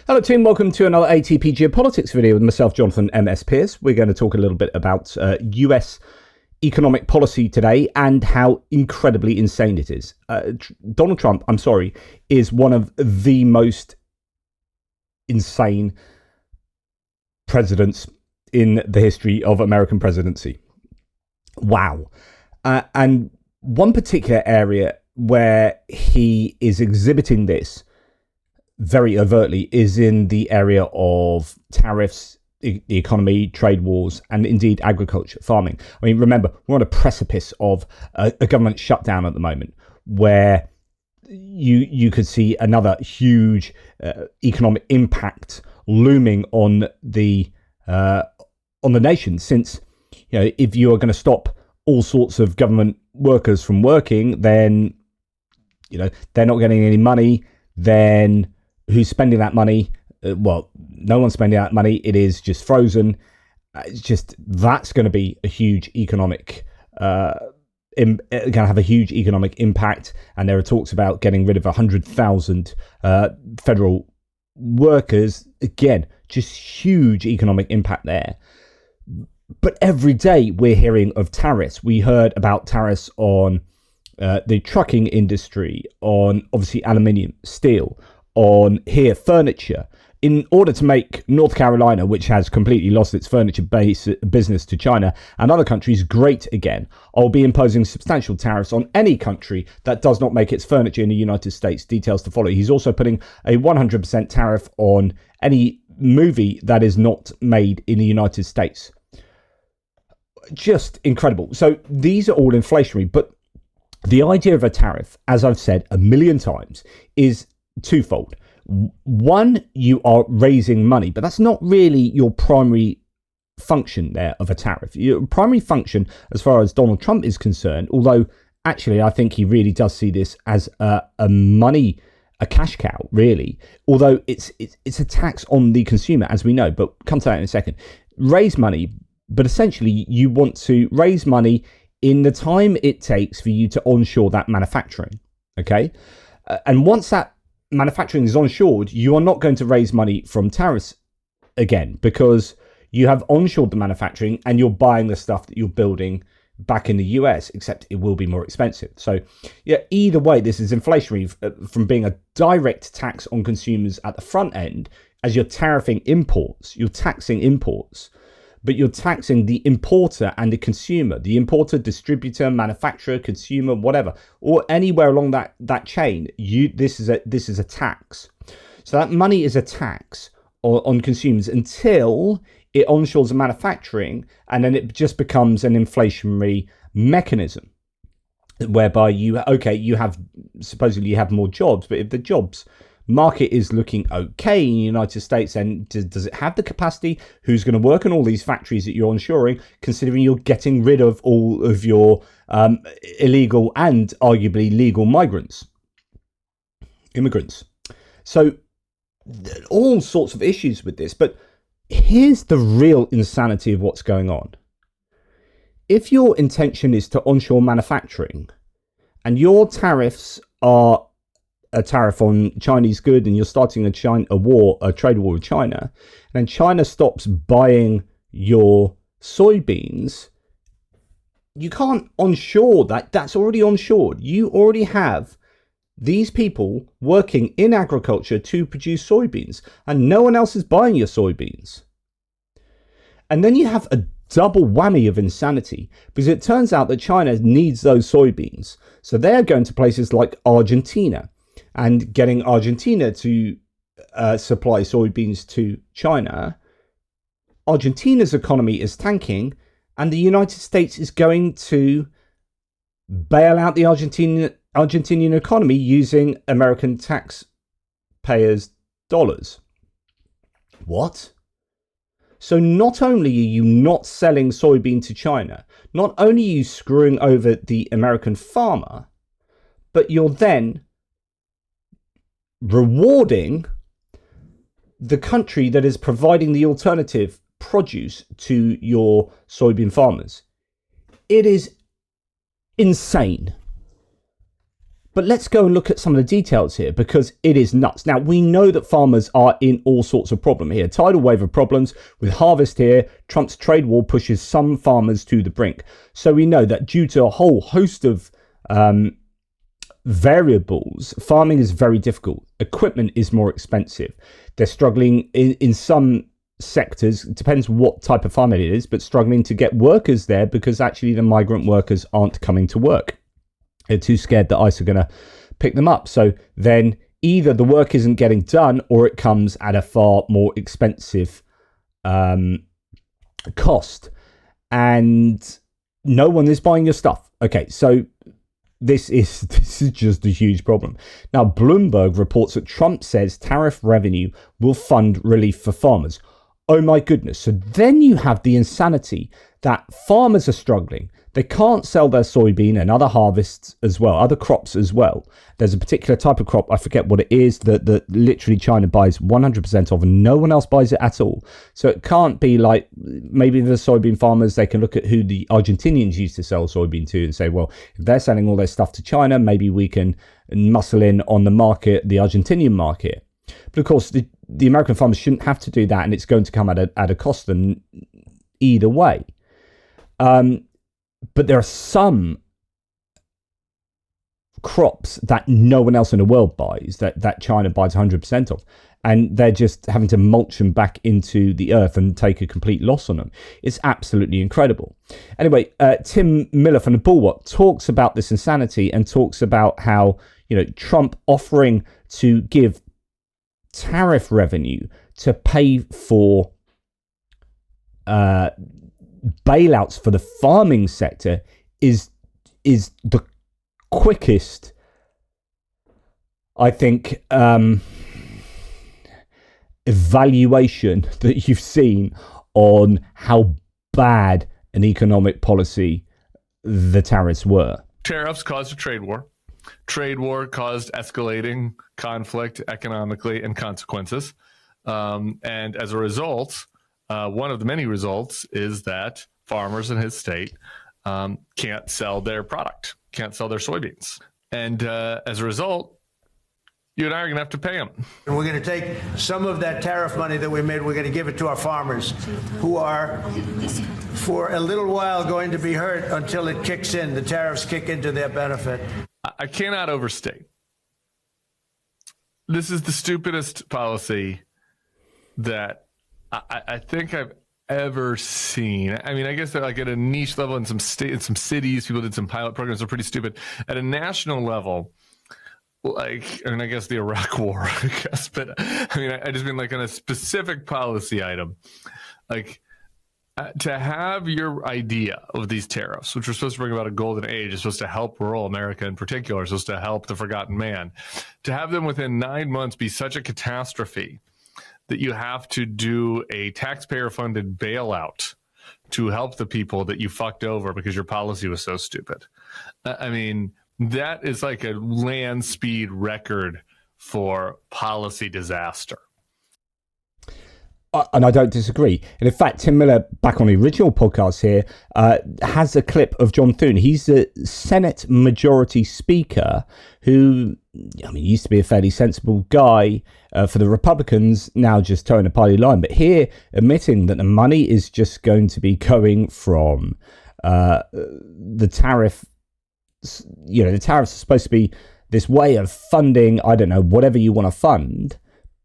Hello team, welcome to another ATP Geopolitics video with myself, Jonathan M.S. Pearce. We're going to talk a little bit about US economic policy today and how incredibly insane it is. Donald Trump, is one of the most insane presidents in the history of American presidency. Wow. And one particular area where he is exhibiting this very overtly is in the area of tariffs, the economy, trade wars, and indeed agriculture, farming. I mean, remember, we're on a precipice of a government shutdown at the moment where you could see another huge economic impact looming on the nation, since if you are going to stop all sorts of government workers from working, then they're not getting any money. Then who's spending that money? Well, no one's spending that money. It is just frozen. That's going to be a huge economic, going to have a huge economic impact. And there are talks about getting rid of 100,000 federal workers. Again, just huge economic impact there. But every day we're hearing of tariffs. We heard about tariffs on the trucking industry, on obviously aluminium, steel, on furniture, in order to make North Carolina, which has completely lost its furniture business to China and other countries, great again. I'll be imposing substantial tariffs on any country that does not make its furniture in the United States. Details to follow. He's also putting a 100% tariff on any movie that is not made in the United States. Just incredible. So these are all inflationary, but the idea of a tariff, as I've said a million times, is twofold. One, you are raising money, but that's not really your primary function there of a tariff. Your primary function, as far as Donald Trump is concerned, although actually I think he really does see this as a cash cow, really, although it's a tax on the consumer, as we know, but come to that in a second. Raise money, but essentially you want to raise money in the time it takes for you to onshore that manufacturing, okay? And once that manufacturing is onshored, you are not going to raise money from tariffs again, because you have onshored the manufacturing and you're buying the stuff that you're building back in the US, except it will be more expensive. So yeah, either way, this is inflationary from being a direct tax on consumers at the front end, as you're tariffing imports, you're taxing imports, but you're taxing the importer and the consumer, the importer, distributor, manufacturer, consumer, whatever, or anywhere along that chain. This is a tax. So that money is a tax on consumers until it onshores the manufacturing, and then it just becomes an inflationary mechanism, whereby you have supposedly you have more jobs, but if the jobs market is looking okay in the United States, and does it have the capacity? Who's going to work on all these factories that you're onshoring, considering you're getting rid of all of your illegal and arguably legal immigrants? So all sorts of issues with this. But here's the real insanity of what's going on. If your intention is to onshore manufacturing and your tariffs are a tariff on Chinese good, and you're starting a trade war with China, and then China stops buying your soybeans, you can't onshore that. That's already onshored. You already have these people working in agriculture to produce soybeans, and no one else is buying your soybeans. And then you have a double whammy of insanity, because it turns out that China needs those soybeans. So they're going to places like Argentina and getting Argentina to supply soybeans to China. Argentina's economy is tanking, and the United States is going to bail out the Argentinian economy using American taxpayers' dollars. What? So not only are you not selling soybean to China, not only are you screwing over the American farmer, but you're then rewarding the country that is providing the alternative produce to your soybean farmers. It is insane. But let's go and look at some of the details here, because it is nuts. Now, we know that farmers are in all sorts of problem here. Tidal wave of problems with harvest here. Trump's trade war pushes some farmers to the brink. So we know that due to a whole host of variables, farming is very difficult. Equipment is more expensive. They're struggling in some sectors. It depends what type of farming it is, but struggling to get workers there because actually the migrant workers aren't coming to work. They're too scared that ICE are going to pick them up. So then either the work isn't getting done or it comes at a far more expensive cost. And no one is buying your stuff. Okay, so this is just a huge problem. Now, Bloomberg reports that Trump says tariff revenue will fund relief for farmers. Oh my goodness. So then you have the insanity that farmers are struggling. They can't sell their soybean and other harvests as well, other crops as well. There's a particular type of crop, I forget what it is, that literally China buys 100% of and no one else buys it at all. So it can't be like maybe the soybean farmers, they can look at who the Argentinians used to sell soybean to and say, well, if they're selling all their stuff to China, maybe we can muscle in on the market, the Argentinian market. But of course, the American farmers shouldn't have to do that, and it's going to come at a cost to them either way. But there are some crops that no one else in the world buys, that China buys 100% of, and they're just having to mulch them back into the earth and take a complete loss on them. It's absolutely incredible. Anyway, Tim Miller from the Bulwark talks about this insanity and talks about how, Trump offering to give tariff revenue to pay for bailouts for the farming sector is the quickest, I think, evaluation that you've seen on how bad an economic policy the tariffs were. Tariffs caused a trade war. Trade war caused escalating conflict economically and consequences. And as a result, one of the many results is that farmers in his state can't sell their product, can't sell their soybeans. And as a result, you and I are going to have to pay them. And we're going to take some of that tariff money that we made, we're going to give it to our farmers who are, for a little while, going to be hurt until it kicks in. The tariffs kick into their benefit. I cannot overstate. This is the stupidest policy that I think I've ever seen. I mean, I guess like at a niche level in some cities, people did some pilot programs that are pretty stupid. At a national level, I guess the Iraq War, but I just mean like on a specific policy item, to have your idea of these tariffs, which are supposed to bring about a golden age, is supposed to help rural America in particular, is supposed to help the forgotten man, to have them within 9 months be such a catastrophe that you have to do a taxpayer-funded bailout to help the people that you fucked over because your policy was so stupid. That is like a land speed record for policy disaster. And I don't disagree. And in fact, Tim Miller, back on the original podcast here, has a clip of John Thune. He's the Senate Majority Speaker who, used to be a fairly sensible guy for the Republicans, now just towing a party line. But here, admitting that the money is just going to be going from the tariff. The tariffs are supposed to be this way of funding, I don't know, whatever you want to fund.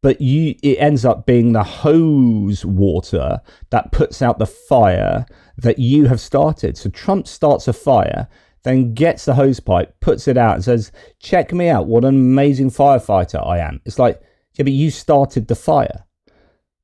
But it ends up being the hose water that puts out the fire that you have started. So Trump starts a fire, then gets the hose pipe, puts it out and says, check me out, what an amazing firefighter I am. It's like, yeah, but you started the fire.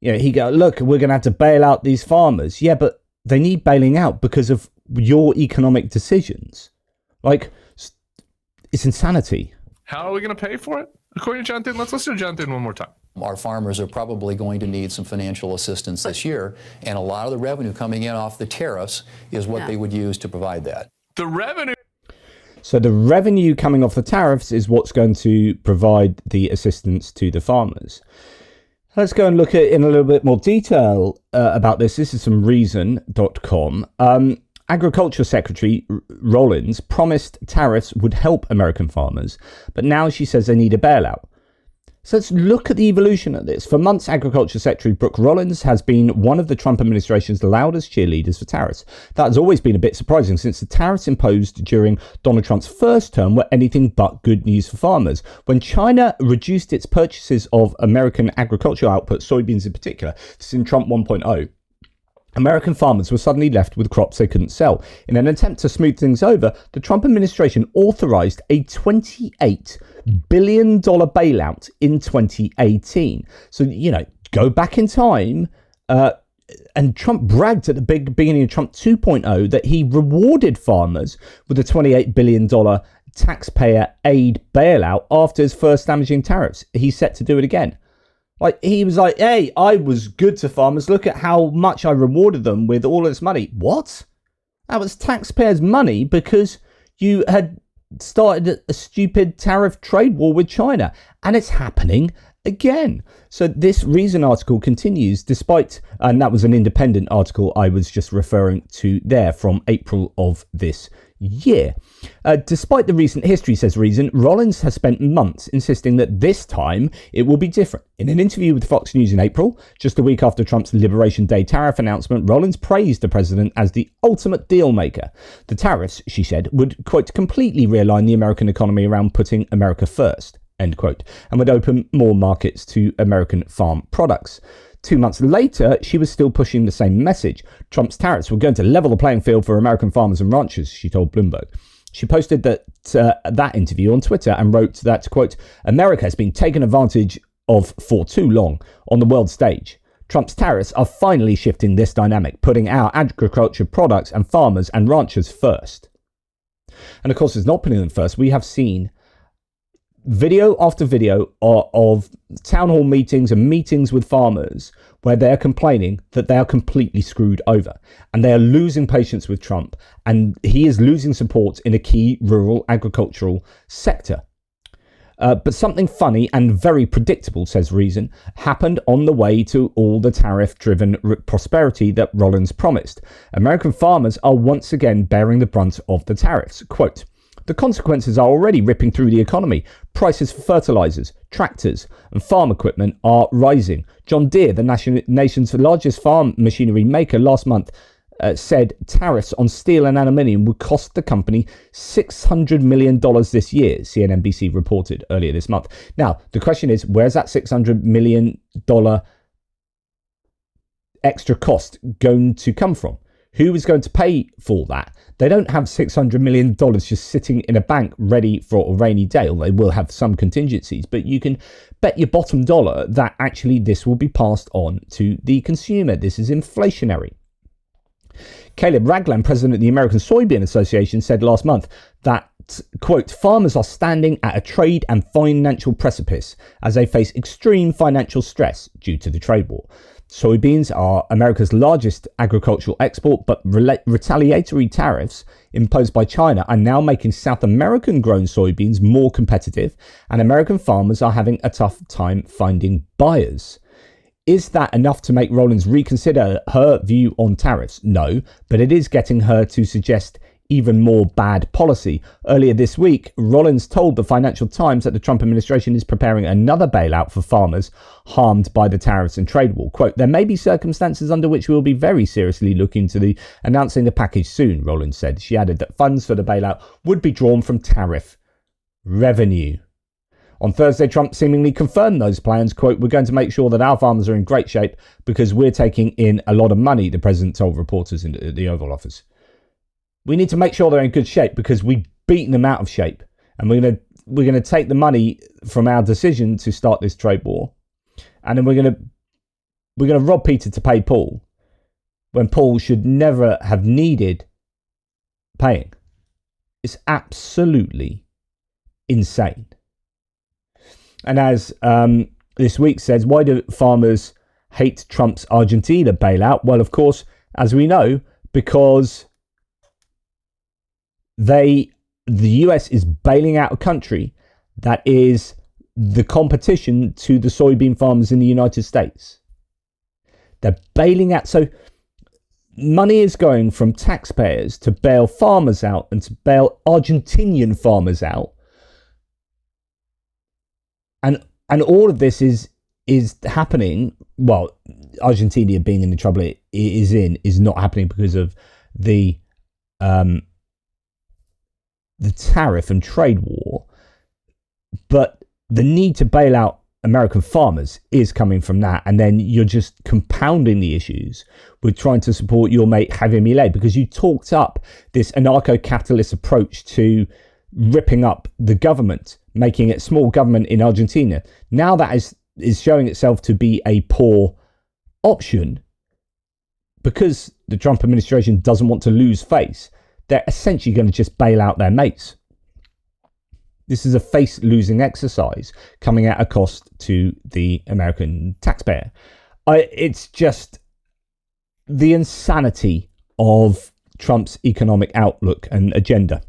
He go, look, we're going to have to bail out these farmers. Yeah, but they need bailing out because of your economic decisions. It's insanity. How are we going to pay for it? According to John Thune, let's listen to John Thune one more time. Our farmers are probably going to need some financial assistance this year, and a lot of the revenue coming in off the tariffs is what they would use to provide that. So the revenue coming off the tariffs is what's going to provide the assistance to the farmers. Let's go and look at in a little bit more detail about this. This is from Reason.com. Agriculture Secretary Rollins promised tariffs would help American farmers, but now she says they need a bailout. So let's look at the evolution of this. For months, Agriculture Secretary Brooke Rollins has been one of the Trump administration's loudest cheerleaders for tariffs. That has always been a bit surprising, since the tariffs imposed during Donald Trump's first term were anything but good news for farmers. When China reduced its purchases of American agricultural output, soybeans in particular, this is in Trump 1.0, American farmers were suddenly left with crops they couldn't sell. In an attempt to smooth things over, the Trump administration authorized a $28 billion bailout in 2018. So, go back in time, and Trump bragged at the beginning of Trump 2.0 that he rewarded farmers with a $28 billion taxpayer aid bailout after his first damaging tariffs. He's set to do it again. He was like, hey, I was good to farmers. Look at how much I rewarded them with all this money. What? That was taxpayers' money because you had started a stupid tariff trade war with China. And it's happening again. So this Reason article continues and that was an independent article I was just referring to there from April of this year. Despite the recent history, says Reason, Rollins has spent months insisting that this time it will be different. In an interview with Fox News in April, just a week after Trump's Liberation Day tariff announcement, Rollins praised the president as the ultimate deal maker. The tariffs, she said, would, quote, completely realign the American economy around putting America first, end quote, and would open more markets to American farm products. 2 months later, she was still pushing the same message. Trump's tariffs were going to level the playing field for American farmers and ranchers, she told Bloomberg. She posted that interview on Twitter and wrote that, quote, America has been taken advantage of for too long on the world stage. Trump's tariffs are finally shifting this dynamic, putting our agriculture products and farmers and ranchers first. And of course, it's not putting them first. We have seen video after video of town hall meetings and meetings with farmers where they're complaining that they are completely screwed over and they are losing patience with Trump, and he is losing support in a key rural agricultural sector. But something funny and very predictable, says Reason, happened on the way to all the tariff-driven prosperity that Rollins promised. American farmers are once again bearing the brunt of the tariffs. Quote, the consequences are already ripping through the economy. Prices for fertilizers, tractors, and farm equipment are rising. John Deere, the nation's largest farm machinery maker, last month said tariffs on steel and aluminium would cost the company $600 million this year, CNBC reported earlier this month. Now, the question is, where's that $600 million extra cost going to come from? Who is going to pay for that? They don't have $600 million just sitting in a bank ready for a rainy day. They will have some contingencies, but you can bet your bottom dollar that actually this will be passed on to the consumer. This is inflationary. Caleb Ragland, president of the American Soybean Association, said last month that, quote, farmers are standing at a trade and financial precipice as they face extreme financial stress due to the trade war. Soybeans are America's largest agricultural export, but retaliatory tariffs imposed by China are now making South American grown soybeans more competitive, and American farmers are having a tough time finding buyers. Is that enough to make Rollins reconsider her view on tariffs? No, but it is getting her to suggest even more bad policy. Earlier this week, Rollins told the Financial Times that the Trump administration is preparing another bailout for farmers harmed by the tariffs and trade war. Quote, there may be circumstances under which we will be very seriously looking to announcing the package soon, Rollins said. She added that funds for the bailout would be drawn from tariff revenue. On Thursday, Trump seemingly confirmed those plans. Quote, we're going to make sure that our farmers are in great shape because we're taking in a lot of money, the president told reporters in the Oval Office. We need to make sure they're in good shape because we've beaten them out of shape. And we're going to take the money from our decision to start this trade war. And then we're going to rob Peter to pay Paul when Paul should never have needed paying. It's absolutely insane. And as this week says, why do farmers hate Trump's Argentina bailout? Well, of course, as we know, because the US is bailing out a country that is the competition to the soybean farmers in the United States. They're bailing out. So money is going from taxpayers to bail farmers out and to bail Argentinian farmers out. And all of this is happening. Well, Argentina being in the trouble it is not happening because of the tariff and trade war, but the need to bail out American farmers is coming from that. And then you're just compounding the issues with trying to support your mate Javier Milei, because you talked up this anarcho-capitalist approach to ripping up the government, making it small government in Argentina. Now that is showing itself to be a poor option because the Trump administration doesn't want to lose face. They're essentially going to just bail out their mates. This is a face-losing exercise coming at a cost to the American taxpayer. It's just the insanity of Trump's economic outlook and agenda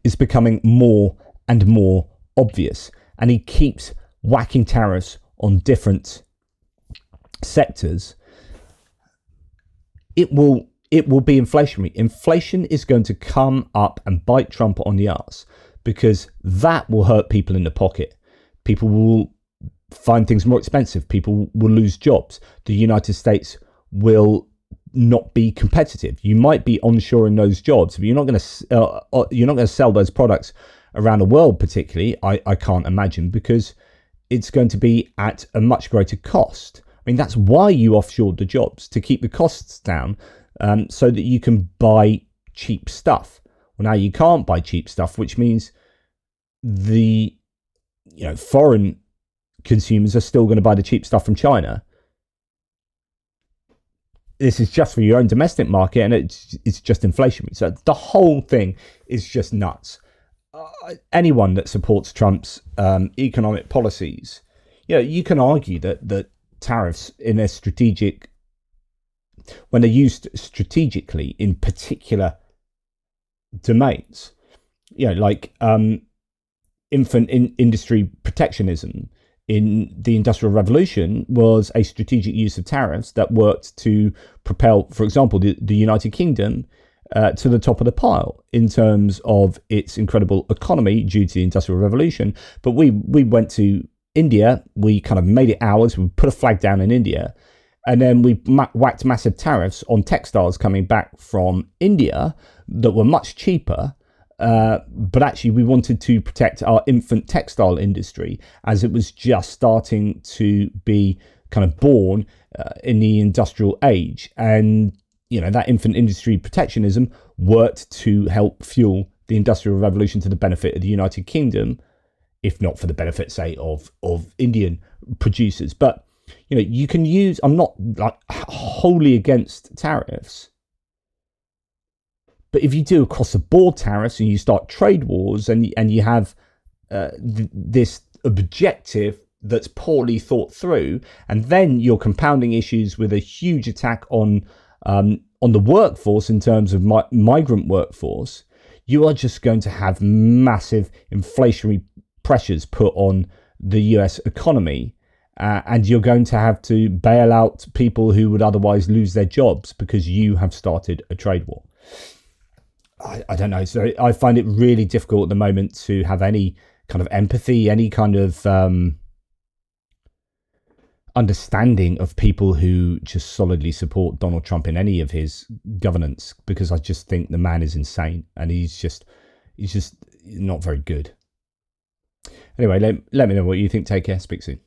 is becoming more and more obvious. And he keeps whacking tariffs on different sectors. It will be inflationary. Inflation is going to come up and bite Trump on the arse, because that will hurt people in the pocket. People will find things more expensive. People will lose jobs. The United States will not be competitive. You might be onshoring those jobs, but you're not going to sell those products around the world. Particularly, I can't imagine, because it's going to be at a much greater cost. I mean, that's why you offshored the jobs, to keep the costs down, so that you can buy cheap stuff. Well, now you can't buy cheap stuff, which means the foreign consumers are still going to buy the cheap stuff from China. This is just for your own domestic market, and it's just inflationary. So the whole thing is just nuts. Anyone that supports Trump's economic policies, you can argue that tariffs in a strategic, when they're used strategically in particular domains, like infant industry protectionism in the Industrial Revolution was a strategic use of tariffs that worked to propel, for example, the United Kingdom to the top of the pile in terms of its incredible economy due to the Industrial Revolution. But we went to India, we kind of made it ours, we put a flag down in India, and then we whacked massive tariffs on textiles coming back from India that were much cheaper. But actually, we wanted to protect our infant textile industry as it was just starting to be kind of born in the industrial age. And, that infant industry protectionism worked to help fuel the Industrial Revolution to the benefit of the United Kingdom, if not for the benefit, say, of Indian producers. But, you can use, I'm not like wholly against tariffs, but if you do across the board tariffs and you start trade wars and you have this objective that's poorly thought through, and then you're compounding issues with a huge attack on the workforce in terms of migrant workforce, you are just going to have massive inflationary pressures put on the US economy. And you're going to have to bail out people who would otherwise lose their jobs because you have started a trade war. I don't know. So I find it really difficult at the moment to have any kind of empathy, any kind of understanding of people who just solidly support Donald Trump in any of his governance, because I just think the man is insane and he's just not very good. Anyway, let me know what you think. Take care. Speak soon.